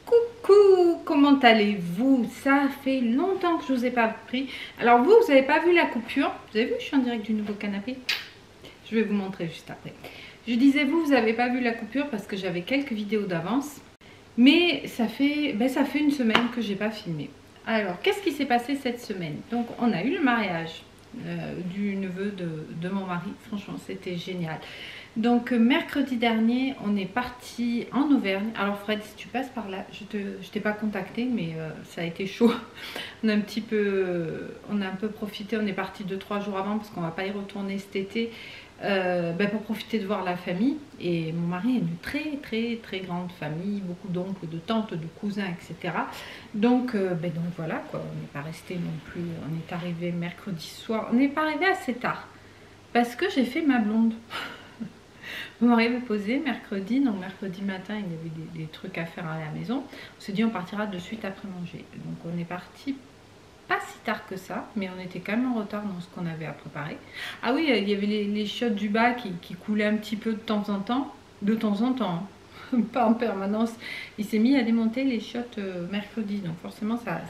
Coucou, comment allez-vous? Ça fait longtemps que je vous ai pas pris. Alors vous n'avez pas vu la coupure? Vous avez vu, je suis en direct du nouveau canapé. Je vais vous montrer juste après. Je disais vous n'avez pas vu la coupure parce que j'avais quelques vidéos d'avance. Mais ça fait une semaine que j'ai pas filmé. Alors, qu'est-ce qui s'est passé cette semaine? Donc, on a eu le mariage du neveu de mon mari. Franchement, c'était génial. Donc, mercredi dernier, on est parti en Auvergne. Alors, Fred, si tu passes par là, je t'ai pas contacté, mais ça a été chaud. On a un peu profité. On est parti 2-3 jours avant parce qu'on va pas y retourner cet été. Pour profiter de voir la famille. Et mon mari a une très grande famille, beaucoup d'oncles, de tantes, de cousins, etc. Donc voilà quoi, on n'est pas resté non plus, on est arrivé mercredi soir, on n'est pas arrivé assez tard parce que j'ai fait ma blonde. Mon mari avait posé mercredi, donc mercredi matin il y avait des trucs à faire à la maison. On s'est dit on partira de suite après manger, donc on est parti pas si tard que ça, mais on était quand même en retard dans ce qu'on avait à préparer. Ah oui, il y avait les chiottes du bas qui coulaient un petit peu de temps en temps, hein. Pas en permanence. Il s'est mis à démonter les chiottes mercredi, donc forcément ça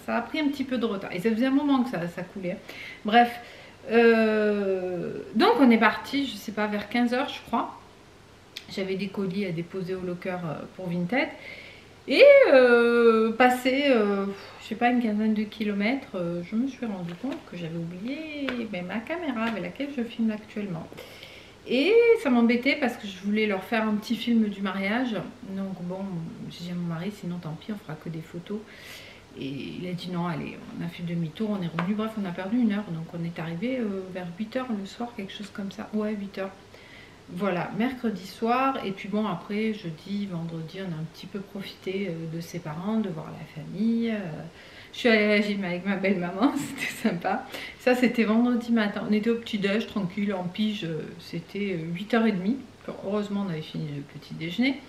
a pris un petit peu de retard. Et ça faisait un moment que ça coulait. Bref, donc on est parti, je sais pas, vers 15 h je crois. J'avais des colis à déposer au locker pour Vinted. Et passé, je sais pas, une quinzaine de kilomètres, je me suis rendu compte que j'avais oublié ma caméra avec laquelle je filme actuellement. Et ça m'embêtait parce que je voulais leur faire un petit film du mariage. Donc bon, j'ai dit à mon mari, sinon tant pis, on fera que des photos. Et il a dit non, allez, on a fait demi-tour, on est revenu, bref, on a perdu 1 heure. Donc on est arrivé vers 8 h le soir, quelque chose comme ça. Ouais, 8 h. Voilà, mercredi soir, et puis bon, après, jeudi, vendredi, on a un petit peu profité de ses parents, de voir la famille. Je suis allée à la gym avec ma belle-maman, c'était sympa. Ça, c'était vendredi matin. On était au petit-déj, tranquille, en pige, c'était 8 h 30. Heureusement, on avait fini le petit déjeuner.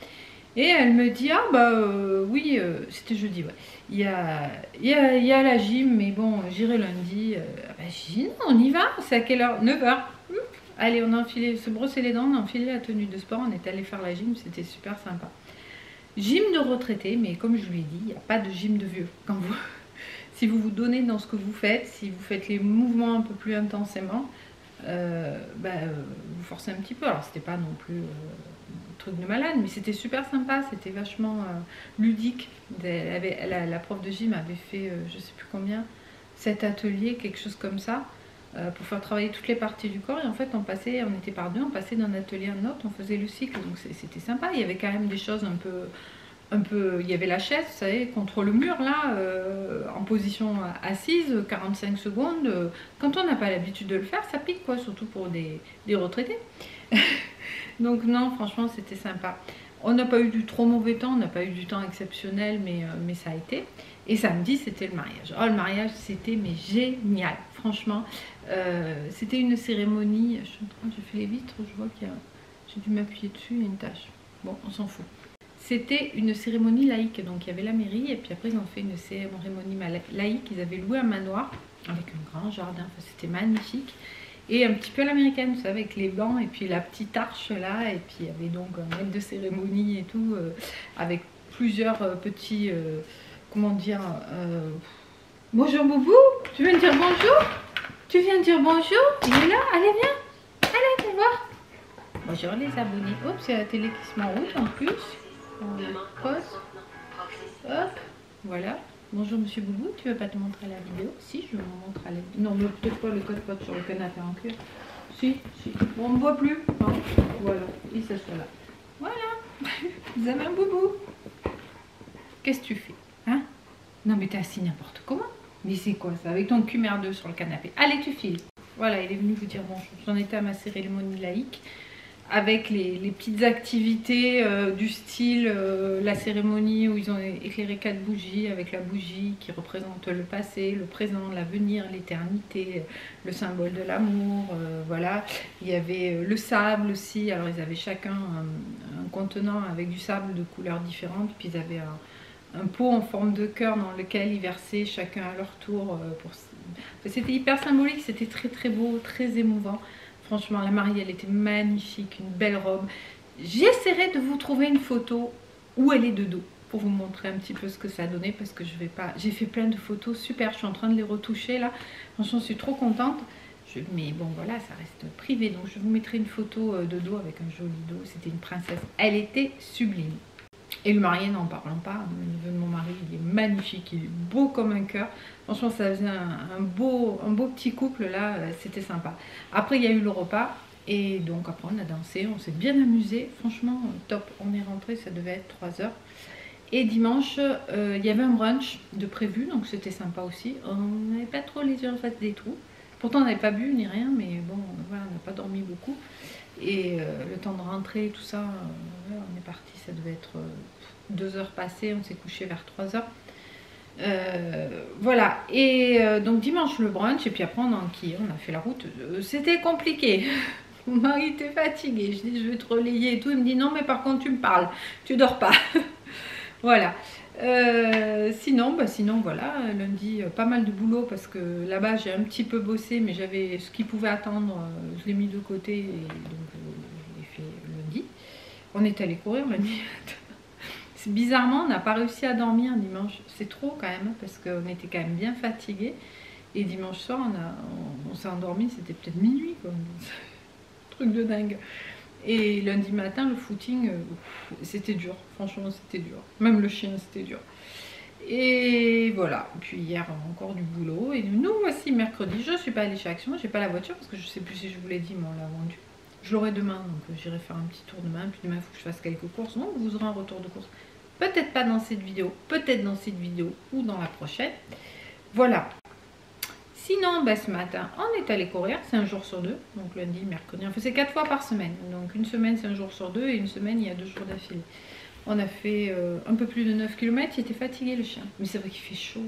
Et elle me dit, ah bah oui, c'était jeudi, ouais. Il y a la gym, mais bon, j'irai lundi. J'ai dit, non, on y va, c'est à quelle heure? 9 h. Allez, on a enfilé, se brosser les dents, on a enfilé la tenue de sport, on est allé faire la gym, c'était super sympa. Gym de retraité, mais comme je lui ai dit, il n'y a pas de gym de vieux. Si vous vous donnez dans ce que vous faites, si vous faites les mouvements un peu plus intensément, vous forcez un petit peu. Alors c'était pas non plus un truc de malade, mais c'était super sympa, c'était vachement ludique. La prof de gym avait fait, je sais plus combien, 7 ateliers, quelque chose comme ça. Pour faire travailler toutes les parties du corps, et en fait on était par deux, on passait d'un atelier à un autre, on faisait le cycle, donc c'était sympa. Il y avait quand même des choses un peu, il y avait la chaise, vous savez, contre le mur là, en position assise, 45 secondes. Quand on n'a pas l'habitude de le faire, ça pique quoi, surtout pour des retraités. Donc non, franchement c'était sympa. On n'a pas eu du trop mauvais temps, on n'a pas eu du temps exceptionnel, mais ça a été. Et samedi, c'était le mariage. Oh, le mariage, c'était mais génial. Franchement, c'était une cérémonie. Je fais les vitres, je vois qu'il y a... J'ai dû m'appuyer dessus, il y a une tache. Bon, on s'en fout. C'était une cérémonie laïque. Donc, il y avait la mairie et puis après, ils ont fait une cérémonie laïque. Ils avaient loué un manoir avec un grand jardin. Enfin, c'était magnifique. Et un petit peu à l'américaine, vous savez, avec les bancs et puis la petite arche là. Et puis, il y avait donc un maître de cérémonie et tout, avec plusieurs petits... comment dire, bonjour Boubou, tu viens de dire bonjour? Tu viens de dire bonjour? Il est là? Allez viens, allez viens voir. Bonjour les abonnés. Hop, c'est la télé qui se met en route en plus. On pause. Hop, voilà. Bonjour monsieur Boubou, tu veux pas te montrer la vidéo? Si, je vous montre à la vidéo. Non, mais peut-être pas le code sur le canapé en cuir. Si. Bon, on ne voit plus. Hein. Voilà, il s'assoit là. Voilà, vous avez un boubou. Qu'est-ce que tu fais? Hein? Non mais t'es assis n'importe comment. Mais c'est quoi ça? Avec ton cul merdeux sur le canapé. Allez, tu files. Voilà, il est venu vous dire bonjour. J'en étais à ma cérémonie laïque. Avec les petites activités du style la cérémonie où ils ont éclairé 4 bougies, avec la bougie qui représente le passé, le présent, l'avenir, l'éternité, le symbole de l'amour, voilà. Il y avait le sable aussi, alors ils avaient chacun un contenant avec du sable de couleurs différentes, puis ils avaient un pot en forme de cœur dans lequel ils versaient chacun à leur tour pour C'était hyper symbolique, c'était très très beau, très émouvant. Franchement, la mariée, elle était magnifique, une belle robe. J'essaierai de vous trouver une photo où elle est de dos pour vous montrer un petit peu ce que ça a donné, parce que je vais pas. J'ai fait plein de photos super, je suis en train de les retoucher là. Franchement, je suis trop contente. Mais bon, voilà, ça reste privé, donc je vous mettrai une photo de dos avec un joli dos. C'était une princesse, elle était sublime. Et le marié, n'en parlons pas, le neveu de mon mari, il est magnifique, il est beau comme un cœur. Franchement, ça faisait un beau petit couple là, c'était sympa. Après, il y a eu le repas, et donc après on a dansé, on s'est bien amusé. Franchement, top, on est rentré, ça devait être 3 heures. Et dimanche, il y avait un brunch de prévu, donc c'était sympa aussi. On n'avait pas trop les yeux en face des trous. Pourtant, on n'avait pas bu ni rien, mais bon, voilà, on n'a pas dormi beaucoup. Et le temps de rentrer, tout ça, on est parti, ça devait être 2 heures passées, on s'est couché vers 3 heures. Voilà, et donc dimanche le brunch, et puis après on a enquillé, on a fait la route. C'était compliqué. Mon mari était fatigué, je dis je vais te relayer et tout. Il me dit non, mais par contre tu me parles, tu dors pas. Voilà. Sinon voilà, lundi pas mal de boulot parce que là-bas j'ai un petit peu bossé, mais j'avais ce qui pouvait attendre, je l'ai mis de côté et donc je l'ai fait lundi. On est allé courir lundi. Bizarrement, on n'a pas réussi à dormir dimanche. C'est trop quand même parce qu'on était quand même bien fatigués. Et dimanche soir, on s'est endormi, c'était peut-être minuit quoi. Truc de dingue. Et lundi matin, le footing, c'était dur. Franchement, c'était dur. Même le chien, c'était dur. Et voilà. Puis hier, encore du boulot. Et nous, voici mercredi. Je ne suis pas allée chez Action. J'ai pas la voiture parce que je ne sais plus si je vous l'ai dit, mais on l'a vendue. Je l'aurai demain, donc j'irai faire un petit tour demain. Puis demain, il faut que je fasse quelques courses. Donc vous aurez un retour de course. Peut-être pas dans cette vidéo, peut-être dans cette vidéo ou dans la prochaine. Voilà. Sinon, ce matin, on est allé courir, c'est un jour sur 2, donc lundi, mercredi, on faisait 4 fois par semaine. Donc une semaine, c'est un jour sur 2, et une semaine, il y a 2 jours d'affilée. On a fait un peu plus de 9 km, il était fatigué le chien. Mais c'est vrai qu'il fait chaud,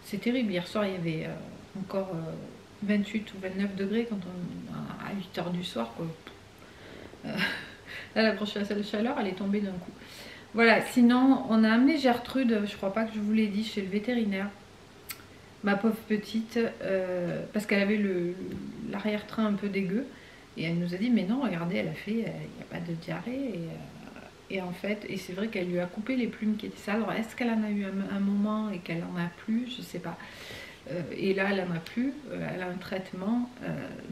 c'est terrible. Hier soir, il y avait encore 28 ou 29 degrés quand à 8 h du soir, quoi. Là, la prochaine chaleur, elle est tombée d'un coup. Voilà, sinon, on a amené Gertrude, je crois pas que je vous l'ai dit, chez le vétérinaire. Ma pauvre petite, parce qu'elle avait l'arrière-train un peu dégueu. Et elle nous a dit, mais non, regardez, elle a fait, il n'y a pas de diarrhée. Et en fait, et c'est vrai qu'elle lui a coupé les plumes qui étaient sales. Alors, est-ce qu'elle en a eu un moment et qu'elle en a plus? Je sais pas. Et là, elle en a plus. Elle a un traitement.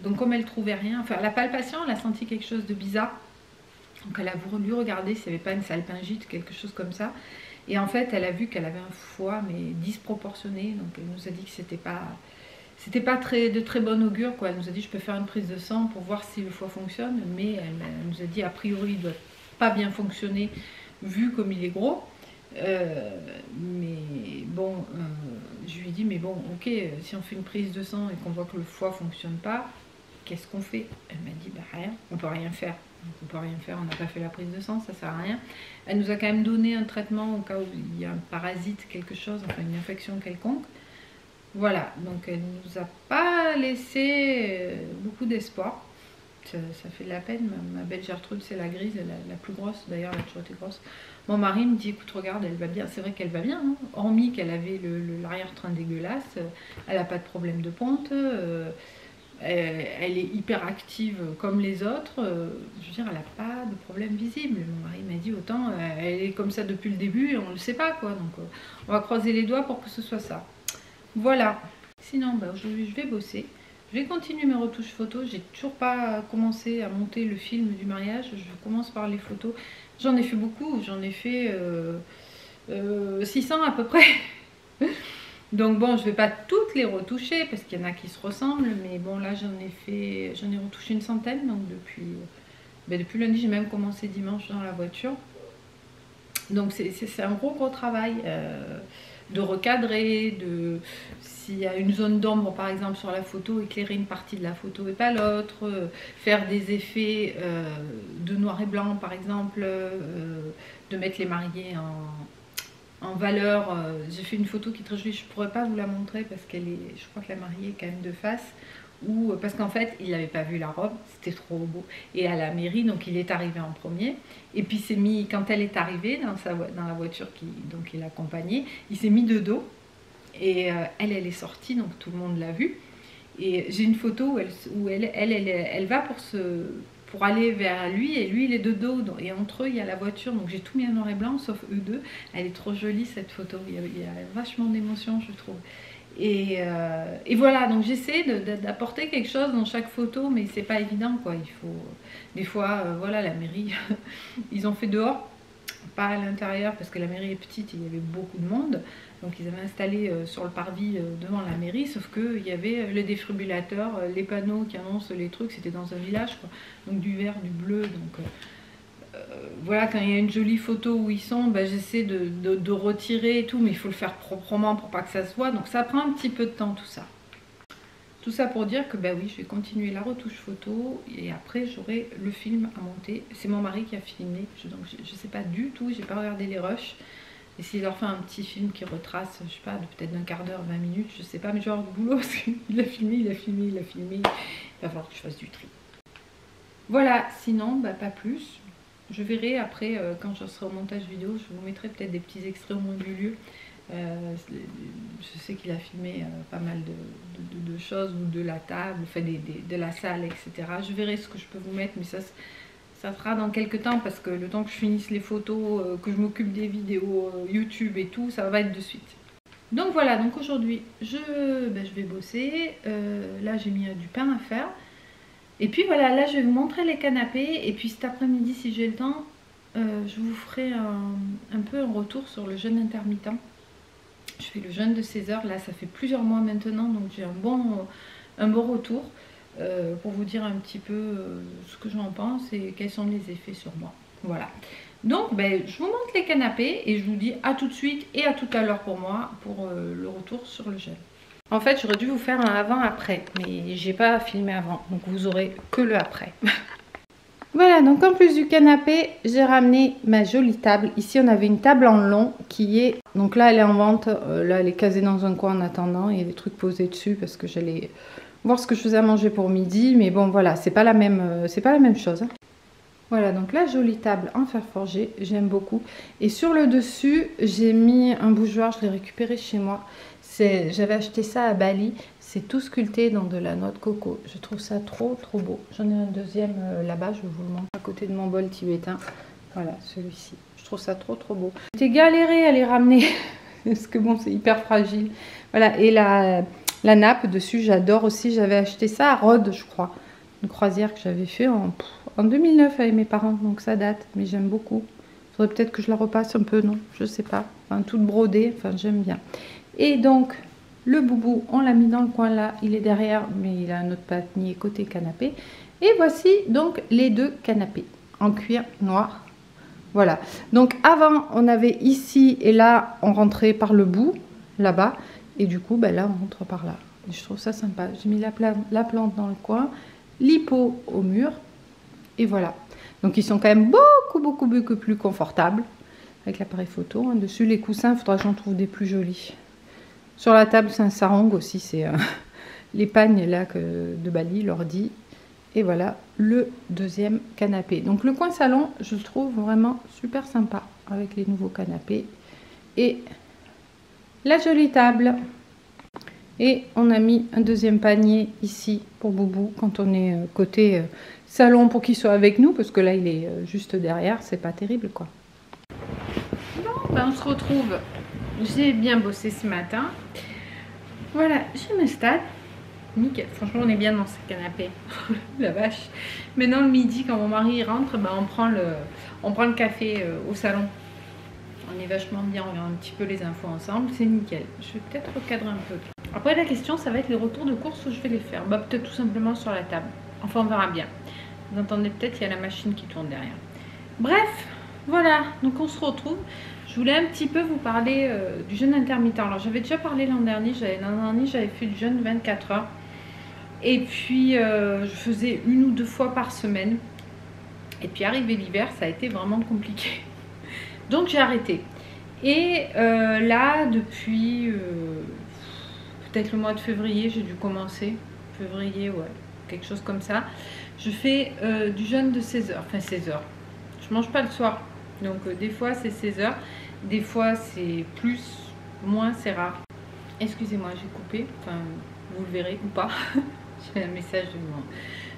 Donc, comme elle trouvait rien, enfin, à la palpation, elle a senti quelque chose de bizarre. Donc, elle a voulu regarder s'il n'y avait pas une salpingite, quelque chose comme ça. Et en fait, elle a vu qu'elle avait un foie, mais disproportionné. Donc, elle nous a dit que c'était pas de très bon augure, quoi. Elle nous a dit, je peux faire une prise de sang pour voir si le foie fonctionne. Mais elle nous a dit, a priori, il ne doit pas bien fonctionner, vu comme il est gros. Mais bon, je lui ai dit, mais bon, ok, si on fait une prise de sang et qu'on voit que le foie ne fonctionne pas, qu'est-ce qu'on fait? Elle m'a dit, rien, on ne peut rien faire. On ne peut rien faire, on n'a pas fait la prise de sang, ça sert à rien. Elle nous a quand même donné un traitement au cas où il y a un parasite, quelque chose, enfin une infection quelconque. Voilà, donc elle ne nous a pas laissé beaucoup d'espoir. Ça fait de la peine. Ma belle Gertrude, c'est la grise, la plus grosse, d'ailleurs elle a toujours été grosse. Mon mari me dit, écoute, regarde, elle va bien. C'est vrai qu'elle va bien, hein. Hormis qu'elle avait l'arrière-train dégueulasse, elle n'a pas de problème de ponte. Elle est hyper active comme les autres. Je veux dire, elle n'a pas de problème visible. Mon mari m'a dit, autant elle est comme ça depuis le début et on ne le sait pas, quoi. Donc on va croiser les doigts pour que ce soit ça. Voilà. Sinon, aujourd'hui, je vais bosser. Je vais continuer mes retouches photos. J'ai toujours pas commencé à monter le film du mariage. Je commence par les photos. J'en ai fait beaucoup. J'en ai fait 600 à peu près. Donc bon, je ne vais pas toutes les retoucher parce qu'il y en a qui se ressemblent, mais bon là j'en ai retouché une centaine, donc depuis lundi, j'ai même commencé dimanche dans la voiture. Donc c'est un gros travail de recadrer, s'il y a une zone d'ombre par exemple sur la photo, éclairer une partie de la photo et pas l'autre, faire des effets de noir et blanc par exemple, de mettre les mariés en valeur. J'ai fait une photo qui est très jolie, je pourrais pas vous la montrer parce qu'elle est, je crois que la mariée est quand même de face, parce qu'en fait il n'avait pas vu la robe, c'était trop beau, et à la mairie, donc il est arrivé en premier, et puis s'est mis, quand elle est arrivée dans la voiture donc il l'accompagnait, il s'est mis de dos, Et elle est sortie, donc tout le monde l'a vue. Et j'ai une photo où elle va pour aller vers lui, et lui il est de dos, et entre eux il y a la voiture, donc j'ai tout mis en noir et blanc sauf eux deux. Elle est trop jolie cette photo, il y a vachement d'émotion je trouve. Et voilà, donc j'essaie d'apporter quelque chose dans chaque photo, mais c'est pas évident quoi. Il faut des fois, voilà, la mairie ils ont fait dehors, pas à l'intérieur parce que la mairie est petite et il y avait beaucoup de monde. Donc ils avaient installé sur le parvis devant la mairie, sauf qu'il y avait le défibrillateur, les panneaux qui annoncent les trucs, c'était dans un village quoi. Donc du vert, du bleu, donc voilà, quand il y a une jolie photo où ils sont, ben, j'essaie de retirer et tout, mais il faut le faire proprement pour pas que ça se voit, donc ça prend un petit peu de temps tout ça. Tout ça pour dire que ben oui, je vais continuer la retouche photo et après j'aurai le film à monter. C'est mon mari qui a filmé, donc je sais pas du tout, j'ai pas regardé les rushs. Et s'il leur fait un petit film qui retrace, je sais pas, peut-être d'un quart d'heure, 20 minutes, je sais pas, mais genre de boulot, parce qu'il a filmé, il a filmé, il a filmé, il va falloir que je fasse du tri. Voilà, sinon, bah, pas plus. Je verrai après, quand je serai au montage vidéo, je vous mettrai peut-être des petits extraits au moins du lieu. Je sais qu'il a filmé pas mal de choses, ou de la table, enfin de la salle, etc. Je verrai ce que je peux vous mettre, mais ça sera dans quelques temps, parce que le temps que je finisse les photos, que je m'occupe des vidéos YouTube et tout, ça va être de suite. Donc voilà, donc aujourd'hui, je vais bosser. Là, j'ai mis du pain à faire. Et puis voilà, là je vais vous montrer les canapés, et puis cet après-midi si j'ai le temps, je vous ferai un peu un retour sur le jeûne intermittent. Je fais le jeûne de 16 heures, là ça fait plusieurs mois maintenant, donc j'ai un bon retour pour vous dire un petit peu ce que j'en pense et quels sont les effets sur moi. Voilà. Donc je vous montre les canapés et je vous dis à tout de suite et à tout à l'heure pour moi, pour le retour sur le jeûne. En fait, j'aurais dû vous faire un avant-après, mais j'ai pas filmé avant, donc vous aurez que le après. Voilà, donc en plus du canapé, j'ai ramené ma jolie table. Ici, on avait une table en long qui est... Donc là, elle est en vente. Là, elle est casée dans un coin en attendant. Il y a des trucs posés dessus parce que j'allais voir ce que je faisais à manger pour midi. Mais bon, voilà, c'est pas la même chose. Hein. Voilà, donc la jolie table en fer forgé, j'aime beaucoup. Et sur le dessus, j'ai mis un bougeoir, je l'ai récupéré chez moi. J'avais acheté ça à Bali. C'est tout sculpté dans de la noix de coco. Je trouve ça trop beau. J'en ai un deuxième là-bas, je vous le montre, à côté de mon bol tibétain. Voilà, celui-ci. Je trouve ça trop beau. J'ai galéré à les ramener, parce que bon, c'est hyper fragile. Voilà, et la nappe dessus, j'adore aussi. J'avais acheté ça à Rhodes, je crois. Une croisière que j'avais fait en 2009 avec mes parents, donc ça date. Mais j'aime beaucoup. Il faudrait peut-être que je la repasse un peu, non? Je sais pas. Enfin, toute brodée, enfin, j'aime bien. Et donc... Le boubou, on l'a mis dans le coin là, il est derrière, mais il a un autre panier côté canapé. Et voici donc les deux canapés en cuir noir. Voilà, donc avant on avait ici et là on rentrait par le bout, là-bas. Et du coup, là on rentre par là. Et je trouve ça sympa. J'ai mis la plante dans le coin, l'hippo au mur. Et voilà. Donc ils sont quand même beaucoup plus confortables. Avec l'appareil photo. Hein. Dessus les coussins, il faudra que j'en trouve des plus jolis. Sur la table, c'est un sarong aussi, c'est l'épagne là de Bali, l'ordi. Et voilà le deuxième canapé. Donc le coin salon, je le trouve vraiment super sympa avec les nouveaux canapés. Et la jolie table. Et on a mis un deuxième panier ici pour Boubou quand on est côté salon pour qu'il soit avec nous. Parce que là, il est juste derrière, c'est pas terrible quoi. Bon, on se retrouve. J'ai bien bossé ce matin. Voilà, je m'installe. Nickel. Franchement, on est bien dans ce canapé. La vache. Maintenant, le midi, quand mon mari rentre, on prend le café au salon. On est vachement bien. On regarde un petit peu les infos ensemble. C'est nickel. Je vais peut-être recadrer un peu. Après, la question, ça va être les retours de course où je vais les faire. Peut-être tout simplement sur la table. Enfin, on verra bien. Vous entendez peut-être, il y a la machine qui tourne derrière. Bref, voilà. Donc, on se retrouve. Je voulais un petit peu vous parler du jeûne intermittent. Alors j'avais déjà parlé l'an dernier, j'avais fait du jeûne 24 heures. Et puis je faisais 1 ou 2 fois par semaine. Et puis arrivé l'hiver, ça a été vraiment compliqué. Donc j'ai arrêté. Et là, depuis peut-être le mois de février, j'ai dû commencer. Février, ouais, quelque chose comme ça. Je fais du jeûne de 16 heures. Enfin 16 heures. Je mange pas le soir. Donc des fois c'est 16 heures. Des fois c'est plus, moins, c'est rare. Excusez-moi, j'ai coupé, enfin vous le verrez ou pas. J'ai un message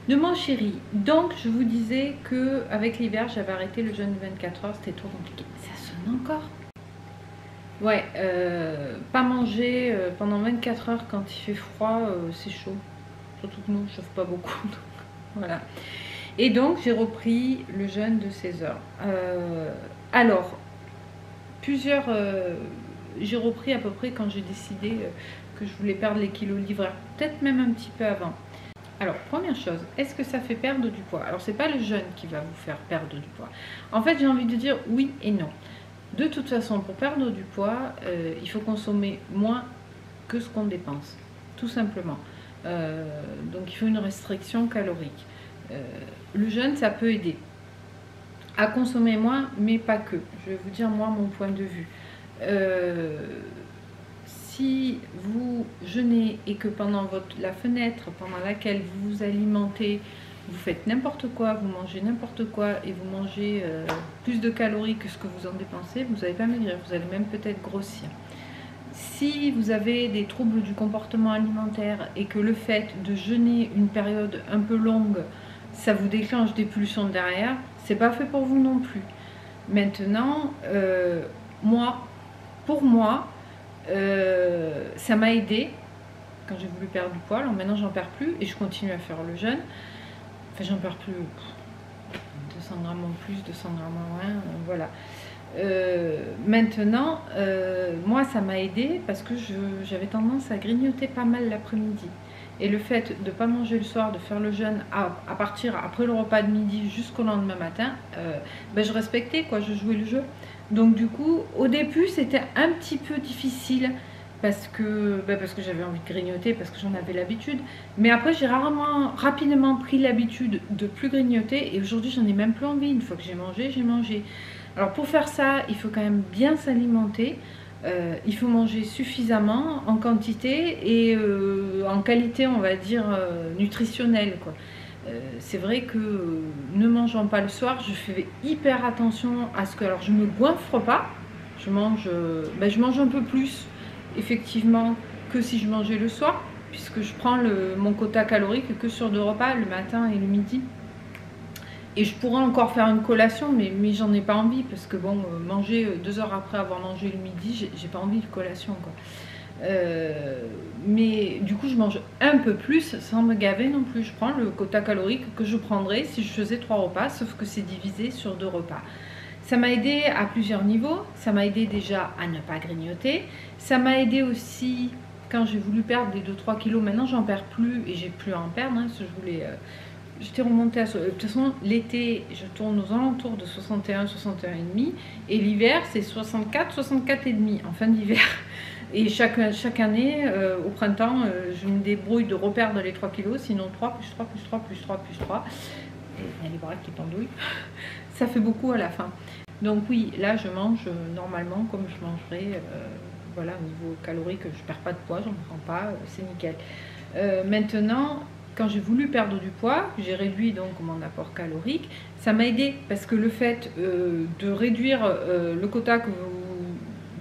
de mon chéri. Donc je vous disais que avec l'hiver j'avais arrêté le jeûne de 24 heures, c'était trop compliqué. Ça sonne encore. Ouais, pas manger pendant 24 heures quand il fait froid, c'est chaud. Surtout que nous on chauffe pas beaucoup. Donc, voilà. Et donc j'ai repris le jeûne de 16 heures. Alors, j'ai repris à peu près quand j'ai décidé que je voulais perdre les kilos livrés, peut-être même un petit peu avant. Alors, première chose, est-ce que ça fait perdre du poids? Alors, c'est pas le jeûne qui va vous faire perdre du poids. En fait, j'ai envie de dire oui et non. De toute façon, pour perdre du poids, il faut consommer moins que ce qu'on dépense, tout simplement. Donc, il faut une restriction calorique. Le jeûne, ça peut aider à consommer moins, mais pas que. Je vais vous dire, moi, mon point de vue. Si vous jeûnez et que pendant la fenêtre pendant laquelle vous vous alimentez, vous faites n'importe quoi, vous mangez n'importe quoi et vous mangez plus de calories que ce que vous en dépensez, vous n'allez pas maigrir, vous allez même peut-être grossir. Si vous avez des troubles du comportement alimentaire et que le fait de jeûner une période un peu longue, ça vous déclenche des pulsions derrière, c'est pas fait pour vous non plus. Maintenant, pour moi, ça m'a aidé quand j'ai voulu perdre du poids. Alors maintenant j'en perds plus et je continue à faire le jeûne. Enfin j'en perds plus 200 grammes en plus, 200 grammes en moins, voilà. Maintenant, moi ça m'a aidé parce que j'avais tendance à grignoter pas mal l'après-midi. Et le fait de ne pas manger le soir, de faire le jeûne à partir après le repas de midi jusqu'au lendemain matin, je respectais quoi, je jouais le jeu. Donc du coup, au début, c'était un petit peu difficile parce que j'avais envie de grignoter, parce que j'en avais l'habitude. Mais après, j'ai rapidement pris l'habitude de plus grignoter et aujourd'hui, j'en ai même plus envie. Une fois que j'ai mangé, j'ai mangé. Alors pour faire ça, il faut quand même bien s'alimenter. Il faut manger suffisamment en quantité et en qualité, on va dire, nutritionnelle, quoi. C'est vrai que ne mangeant pas le soir, je fais hyper attention à ce que... Alors je me goinfre pas, je mange un peu plus effectivement que si je mangeais le soir, puisque je prends mon quota calorique que sur 2 repas, le matin et le midi. Et je pourrais encore faire une collation, mais j'en ai pas envie, parce que bon, manger 2 heures après avoir mangé le midi, j'ai pas envie de collation, quoi. Mais du coup je mange un peu plus sans me gaver non plus. Je prends le quota calorique que je prendrais si je faisais 3 repas, sauf que c'est divisé sur 2 repas. Ça m'a aidé à plusieurs niveaux. Ça m'a aidé déjà à ne pas grignoter. Ça m'a aidé aussi quand j'ai voulu perdre les 2-3 kilos. Maintenant j'en perds plus et j'ai plus à en perdre, hein, parce que j'étais remontée à... De toute façon, l'été, je tourne aux alentours de 61, 61,5. Et l'hiver, c'est 64, 64,5 en fin d'hiver. Et chaque année, au printemps, je me débrouille de reperdre les 3 kilos, sinon 3, plus 3, plus 3, plus 3, plus 3. Et il y a les bras qui pendouillent. Ça fait beaucoup à la fin. Donc oui, là, je mange normalement comme je mangerais. Voilà, au niveau calorique, je ne perds pas de poids, j'en prends pas, c'est nickel. Maintenant, quand j'ai voulu perdre du poids, j'ai réduit donc mon apport calorique. Ça m'a aidé parce que le fait de réduire le quota que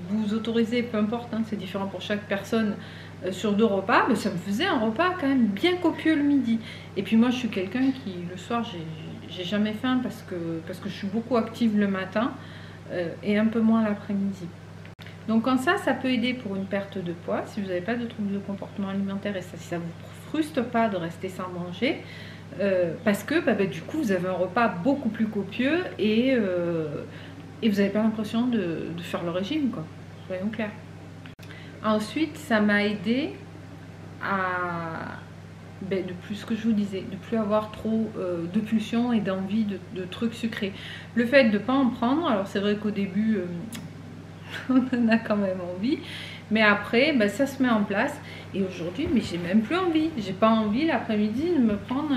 vous autorisez, peu importe, hein, c'est différent pour chaque personne, sur 2 repas, ça me faisait un repas quand même bien copieux le midi. Et puis moi je suis quelqu'un qui le soir j'ai jamais faim parce que je suis beaucoup active le matin et un peu moins l'après-midi. Donc quand ça peut aider pour une perte de poids, si vous n'avez pas de troubles de comportement alimentaire et si ça ne vous frustre pas de rester sans manger, parce que du coup vous avez un repas beaucoup plus copieux et vous n'avez pas l'impression de faire le régime, quoi. Soyons clairs. Ensuite, ça m'a aidé à, de plus ce que je vous disais, de plus avoir trop de pulsions et d'envie de trucs sucrés. Le fait de ne pas en prendre, alors c'est vrai qu'au début, on en a quand même envie, mais après, ça se met en place. Et aujourd'hui, mais j'ai même plus envie. J'ai pas envie l'après-midi de me prendre...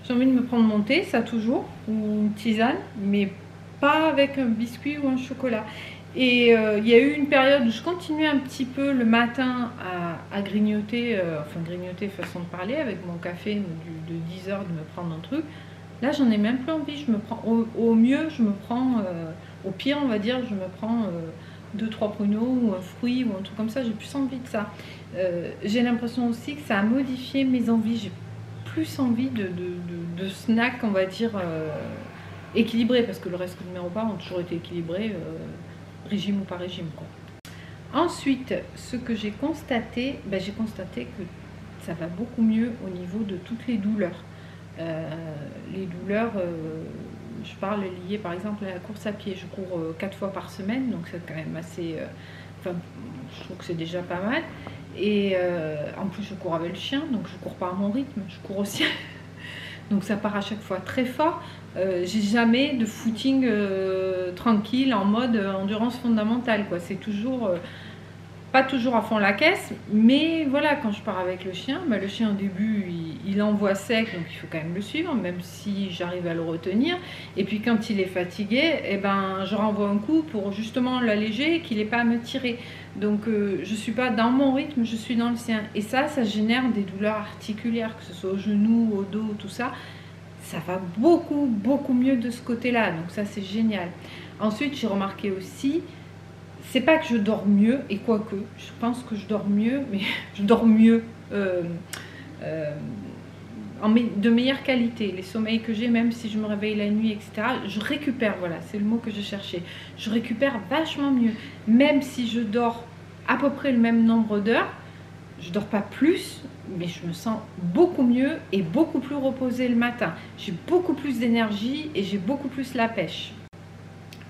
j'ai envie de me prendre mon thé, ça toujours, ou une tisane, mais pas avec un biscuit ou un chocolat. Et il y a eu une période où je continuais un petit peu le matin à grignoter, grignoter façon de parler, avec mon café de 10 heures de me prendre un truc. Là, j'en ai même plus envie. Je me prends, au mieux, je me prends, au pire, on va dire, je me prends 2-3 pruneaux ou un fruit ou un truc comme ça, j'ai plus envie de ça. J'ai l'impression aussi que ça a modifié mes envies. J'ai plus envie de snacks, on va dire, équilibrés, parce que le reste de mes repas ont toujours été équilibrés, régime ou pas régime, quoi. Ensuite, ce que j'ai constaté, j'ai constaté que ça va beaucoup mieux au niveau de toutes les douleurs. Les douleurs, je parle liées par exemple à la course à pied. Je cours 4 fois par semaine, donc c'est quand même assez... enfin, je trouve que c'est déjà pas mal. Et en plus, je cours avec le chien, donc je cours pas à mon rythme, je cours aussi. Donc ça part à chaque fois très fort. J'ai jamais de footing tranquille en mode endurance fondamentale, quoi. C'est toujours... pas toujours à fond la caisse, mais voilà, quand je pars avec le chien au début il envoie sec, donc il faut quand même le suivre, même si j'arrive à le retenir. Et puis quand il est fatigué, je renvoie un coup pour justement l'alléger et qu'il n'ait pas à me tirer. Donc je suis pas dans mon rythme, je suis dans le sien. Et ça génère des douleurs articulaires, que ce soit au genou, au dos, tout ça. Ça va beaucoup, beaucoup mieux de ce côté-là, donc ça c'est génial. Ensuite, j'ai remarqué aussi, c'est pas que je dors mieux, et quoique, je pense que je dors mieux, mais je dors mieux de meilleure qualité. Les sommeils que j'ai, même si je me réveille la nuit, etc., je récupère, voilà, c'est le mot que je cherchais. Je récupère vachement mieux. Même si je dors à peu près le même nombre d'heures, je dors pas plus, mais je me sens beaucoup mieux et beaucoup plus reposée le matin. J'ai beaucoup plus d'énergie et j'ai beaucoup plus la pêche.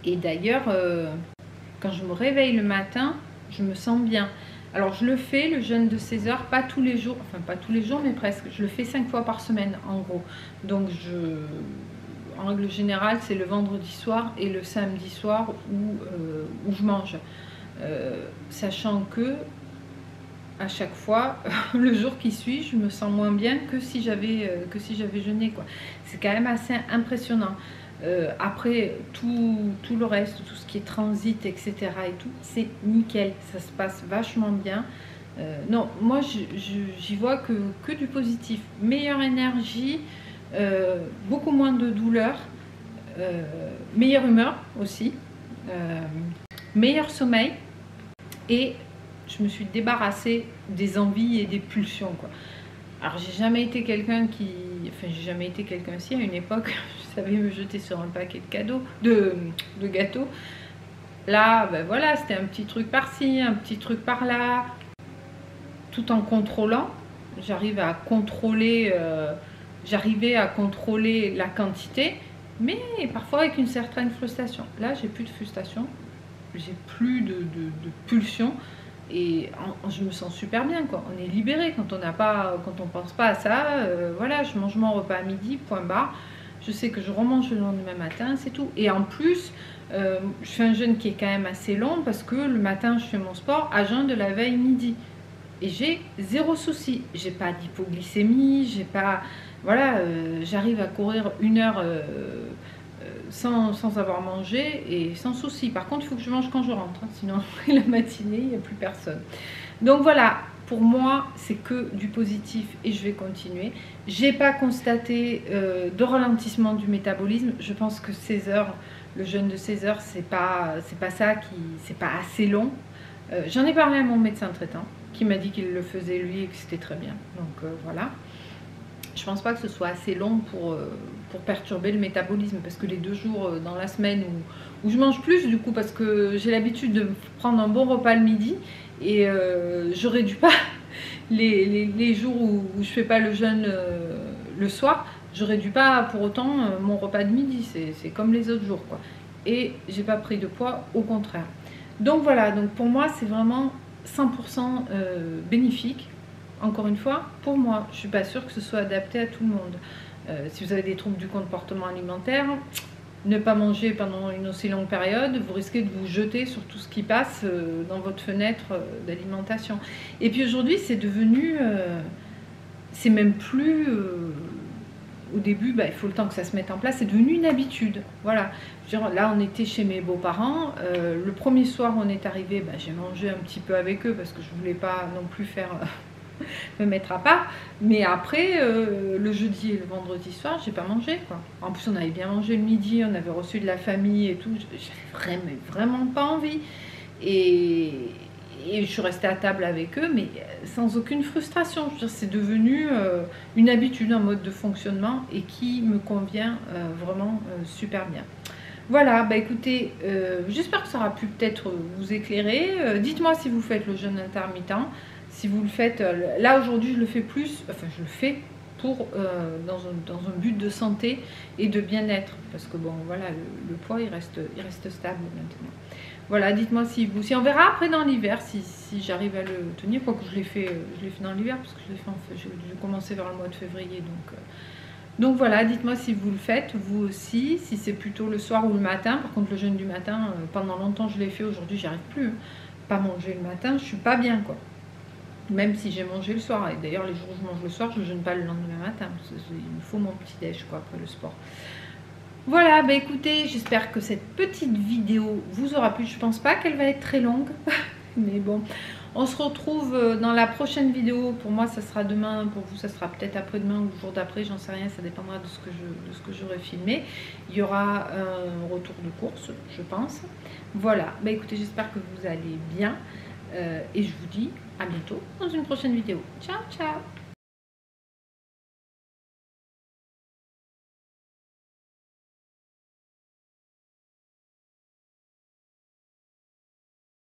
Et d'ailleurs... quand je me réveille le matin, je me sens bien. Alors je le fais, le jeûne de 16 heures, pas tous les jours, enfin pas tous les jours, mais presque. Je le fais 5 fois par semaine en gros. Donc en règle générale, c'est le vendredi soir et le samedi soir où je mange. Sachant que à chaque fois, le jour qui suit, je me sens moins bien que si j'avais jeûné, quoi. C'est quand même assez impressionnant. Après, tout le reste, tout ce qui est transit, etc. et tout, c'est nickel, ça se passe vachement bien. Non, moi, j'y vois que du positif. Meilleure énergie, beaucoup moins de douleur, meilleure humeur aussi, meilleur sommeil, et je me suis débarrassée des envies et des pulsions, quoi. Alors j'ai jamais été quelqu'un si à une époque je savais me jeter sur un paquet de cadeaux, de gâteaux. Là, voilà, c'était un petit truc par-ci, un petit truc par-là, tout en contrôlant. J'arrivais à contrôler la quantité, mais parfois avec une certaine frustration. Là, j'ai plus de frustration, j'ai plus de pulsion. Et je me sens super bien, quoi. On est libéré quand on pense pas à ça. Voilà, je mange mon repas à midi, point barre. Je sais que je remange le lendemain matin, c'est tout. Et en plus, je fais un jeûne qui est quand même assez long parce que le matin, je fais mon sport à jeun de la veille midi. Et j'ai zéro souci. J'ai pas d'hypoglycémie, j'ai pas... Voilà, j'arrive à courir 1 heure sans avoir mangé et sans souci. Par contre, il faut que je mange quand je rentre, hein, sinon la matinée, il n'y a plus personne. Donc voilà, pour moi, c'est que du positif et je vais continuer. J'ai pas constaté de ralentissement du métabolisme. Je pense que 16 heures, le jeûne de 16 heures, c'est pas assez long. J'en ai parlé à mon médecin traitant qui m'a dit qu'il le faisait lui et que c'était très bien. Donc voilà. Je pense pas que ce soit assez long pour perturber le métabolisme, parce que les 2 jours dans la semaine où je mange plus, du coup, parce que j'ai l'habitude de prendre un bon repas le midi, et je réduis pas les jours où je fais pas le jeûne le soir, je réduis pas pour autant mon repas de midi, c'est comme les autres jours, quoi. Et j'ai pas pris de poids, au contraire. Donc voilà, donc pour moi c'est vraiment 100% bénéfique. Encore une fois, pour moi, je ne suis pas sûre que ce soit adapté à tout le monde. Si vous avez des troubles du comportement alimentaire, ne pas manger pendant une aussi longue période, vous risquez de vous jeter sur tout ce qui passe dans votre fenêtre d'alimentation. Et puis aujourd'hui, c'est devenu... c'est même plus... au début, il faut le temps que ça se mette en place, c'est devenu une habitude. Voilà. Je veux dire, là, on était chez mes beaux-parents. Le premier soir, on est arrivé, j'ai mangé un petit peu avec eux parce que je ne voulais pas non plus faire... me mettre à part, mais après le jeudi et le vendredi soir j'ai pas mangé, quoi. En plus on avait bien mangé le midi, on avait reçu de la famille et tout, j'avais vraiment pas envie, Et je suis restée à table avec eux, mais sans aucune frustration. Je veux dire, c'est devenu une habitude, un mode de fonctionnement et qui me convient vraiment super bien. Voilà, bah écoutez, j'espère que ça aura pu peut-être vous éclairer. Dites-moi si vous faites le jeûne intermittent. Si vous le faites, là aujourd'hui je le fais plus, enfin je le fais pour dans un but de santé et de bien-être. Parce que bon voilà, le poids il reste stable maintenant. Voilà, dites-moi si vous... Si on verra après dans l'hiver, si j'arrive à le tenir. Quoique je l'ai fait dans l'hiver, parce que j'ai commencé vers le mois de février. Donc voilà, dites-moi si vous le faites, vous aussi, si c'est plutôt le soir ou le matin. Par contre, le jeûne du matin, pendant longtemps je l'ai fait, aujourd'hui j'y arrive plus. Hein. Pas manger le matin, je suis pas bien quoi. Même si j'ai mangé le soir. Et d'ailleurs, les jours où je mange le soir, je ne jeûne pas le lendemain matin. Il me faut mon petit déj quoi, après le sport. Voilà, bah écoutez, j'espère que cette petite vidéo vous aura plu. Je pense pas qu'elle va être très longue, mais bon, on se retrouve dans la prochaine vidéo. Pour moi, ça sera demain, pour vous, ça sera peut-être après-demain ou le jour d'après, j'en sais rien, ça dépendra de ce que j'aurai filmé. Il y aura un retour de course, je pense. Voilà, bah écoutez, j'espère que vous allez bien et je vous dis à bientôt dans une prochaine vidéo. Ciao, ciao!